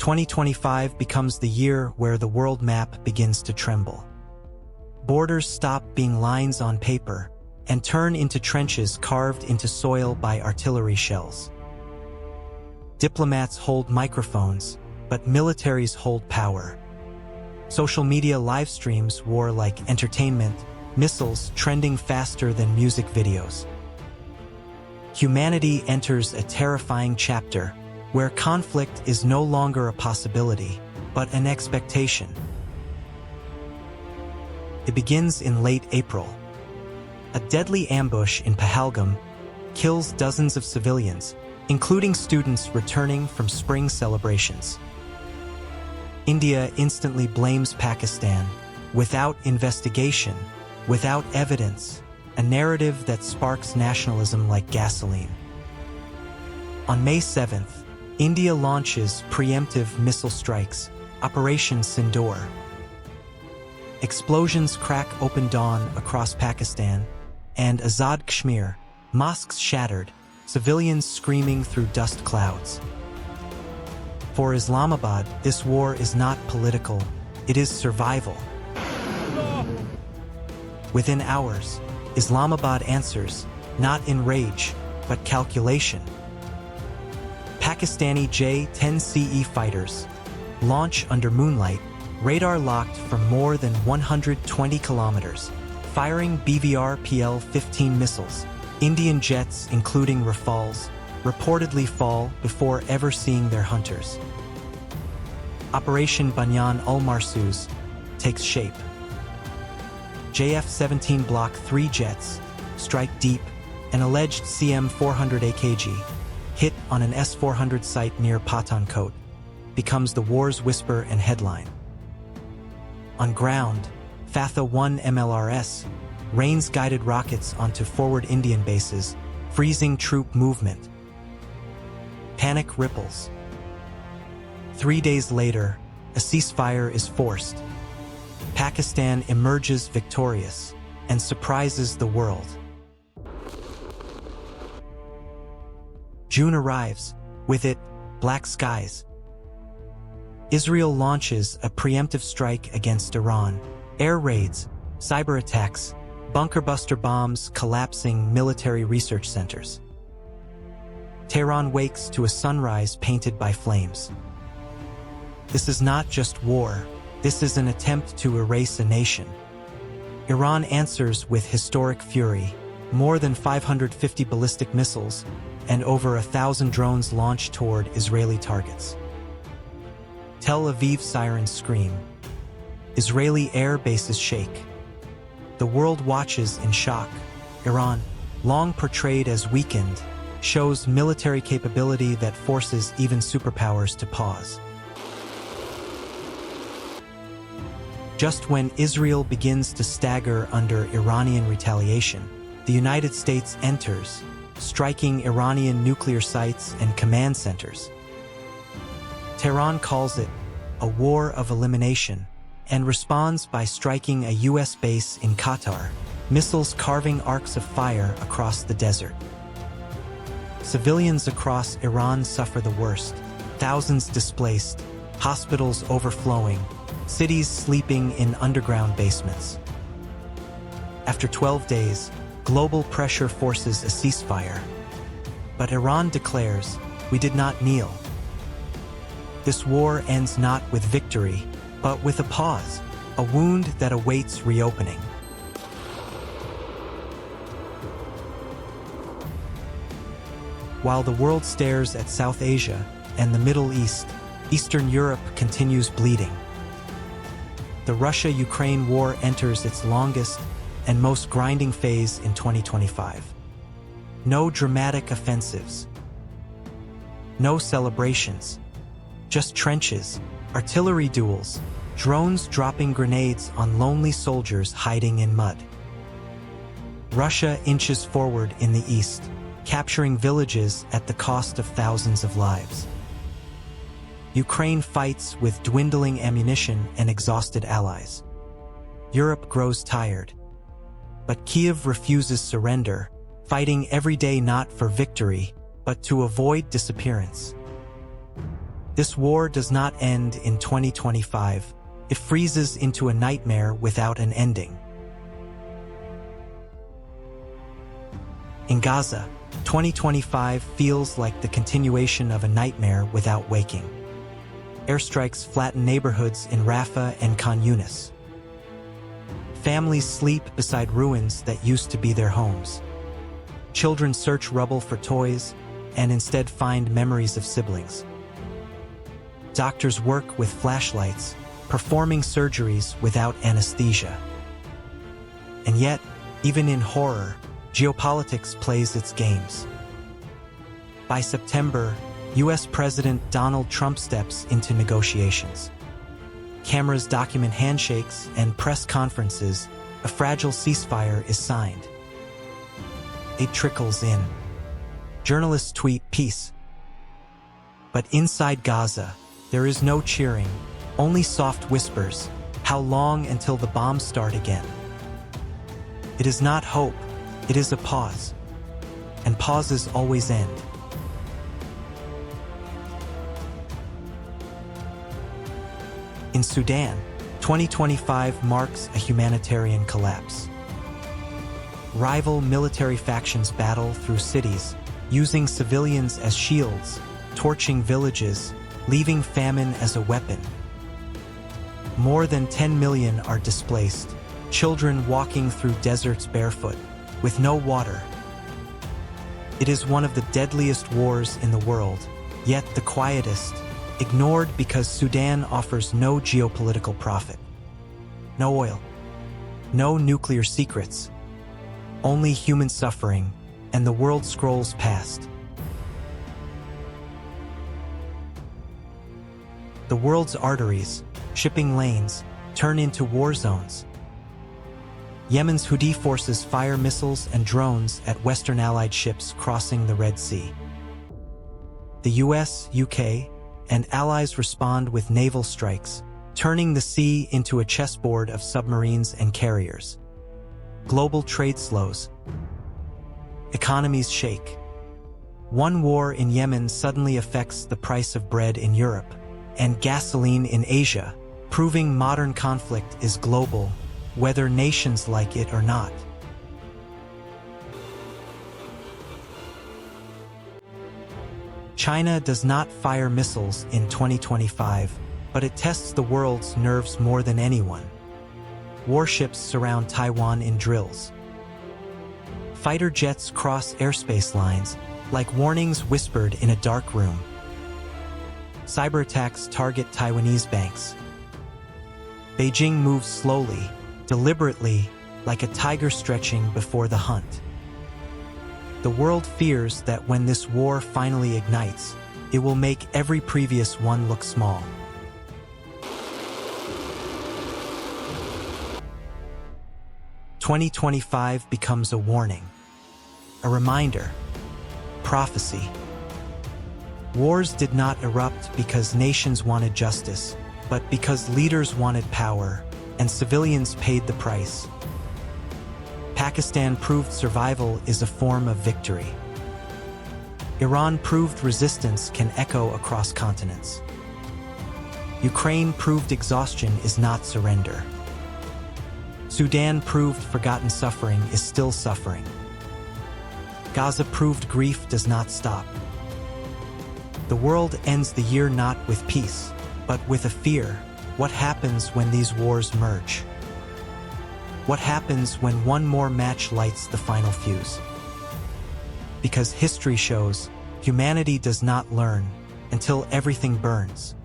2025 becomes the year where the world map begins to tremble. Borders stop being lines on paper and turn into trenches carved into soil by artillery shells. Diplomats hold microphones, but militaries hold power. Social media live streams war like entertainment, missiles trending faster than music videos. Humanity enters a terrifying chapter where conflict is no longer a possibility, but an expectation. It begins in late April. A deadly ambush in Pahalgam kills dozens of civilians, including students returning from spring celebrations. India instantly blames Pakistan, without investigation, without evidence, a narrative that sparks nationalism like gasoline. On May 7th, India launches preemptive missile strikes, Operation Sindoor. Explosions crack open dawn across Pakistan, and Azad Kashmir, mosques shattered, civilians screaming through dust clouds. For Islamabad, this war is not political, it is survival. Within hours, Islamabad answers, not in rage, but calculation. Pakistani J-10CE fighters launch under moonlight, radar locked from more than 120 kilometers, firing BVR PL-15 missiles. Indian jets, including Rafales, reportedly fall before ever seeing their hunters. Operation Banyan ul Marsoos takes shape. JF-17 Block 3 jets strike deep, an alleged CM-400 AKG, hit on an S-400 site near Pathankot, becomes the war's whisper and headline. On ground, Fatha-1 MLRS rains guided rockets onto forward Indian bases, freezing troop movement. Panic ripples. 3 days later, a ceasefire is forced. Pakistan emerges victorious and surprises the world. June arrives, with it, black skies. Israel launches a preemptive strike against Iran, air raids, cyber attacks, bunker-buster bombs collapsing military research centers. Tehran wakes to a sunrise painted by flames. This is not just war, this is an attempt to erase a nation. Iran answers with historic fury, more than 550 ballistic missiles, and over 1,000 drones launched toward Israeli targets. Tel Aviv sirens scream. Israeli air bases shake. The world watches in shock. Iran, long portrayed as weakened, shows military capability that forces even superpowers to pause. Just when Israel begins to stagger under Iranian retaliation, the United States enters, striking Iranian nuclear sites and command centers. Tehran calls it a war of elimination and responds by striking a U.S. base in Qatar, missiles carving arcs of fire across the desert. Civilians across Iran suffer the worst, thousands displaced, hospitals overflowing, cities sleeping in underground basements. After 12 days, global pressure forces a ceasefire. But Iran declares, "We did not kneel." This war ends not with victory, but with a pause, a wound that awaits reopening. While the world stares at South Asia and the Middle East, Eastern Europe continues bleeding. The Russia-Ukraine war enters its longest and most grinding phase in 2025. No dramatic offensives. No celebrations. Just trenches, artillery duels, drones dropping grenades on lonely soldiers hiding in mud. Russia inches forward in the east, capturing villages at the cost of thousands of lives. Ukraine fights with dwindling ammunition and exhausted allies. Europe grows tired. But Kyiv refuses surrender, fighting every day not for victory, but to avoid disappearance. This war does not end in 2025. It freezes into a nightmare without an ending. In Gaza, 2025 feels like the continuation of a nightmare without waking. Airstrikes flatten neighborhoods in Rafah and Khan Yunis. Families sleep beside ruins that used to be their homes. Children search rubble for toys and instead find memories of siblings. Doctors work with flashlights, performing surgeries without anesthesia. And yet, even in horror, geopolitics plays its games. By September, U.S. President Donald Trump steps into negotiations. Cameras document handshakes and press conferences. A fragile ceasefire is signed. Aid trickles in. Journalists tweet peace. But inside Gaza, there is no cheering, only soft whispers. How long until the bombs start again? It is not hope, it is a pause. And pauses always end. In Sudan, 2025 marks a humanitarian collapse. Rival military factions battle through cities, using civilians as shields, torching villages, leaving famine as a weapon. More than 10 million are displaced, children walking through deserts barefoot, with no water. It is one of the deadliest wars in the world, yet the quietest, ignored because Sudan offers no geopolitical profit. No oil, no nuclear secrets, only human suffering, and the world scrolls past. The world's arteries, shipping lanes, turn into war zones. Yemen's Houthi forces fire missiles and drones at Western Allied ships crossing the Red Sea. The US, UK, and allies respond with naval strikes, turning the sea into a chessboard of submarines and carriers. Global trade slows. Economies shake. One war in Yemen suddenly affects the price of bread in Europe and gasoline in Asia, proving modern conflict is global, whether nations like it or not. China does not fire missiles in 2025, but it tests the world's nerves more than anyone. Warships surround Taiwan in drills. Fighter jets cross airspace lines, like warnings whispered in a dark room. Cyber attacks target Taiwanese banks. Beijing moves slowly, deliberately, like a tiger stretching before the hunt. The world fears that when this war finally ignites, it will make every previous one look small. "2025 becomes a warning, a reminder, prophecy. Wars did not erupt because nations wanted justice, but because leaders wanted power, and civilians paid the price. Pakistan proved survival is a form of victory. Iran proved resistance can echo across continents. Ukraine proved exhaustion is not surrender. Sudan proved forgotten suffering is still suffering. Gaza proved grief does not stop. The world ends the year not with peace, but with a fear. What happens when these wars merge? What happens when one more match lights the final fuse? Because history shows, humanity does not learn until everything burns.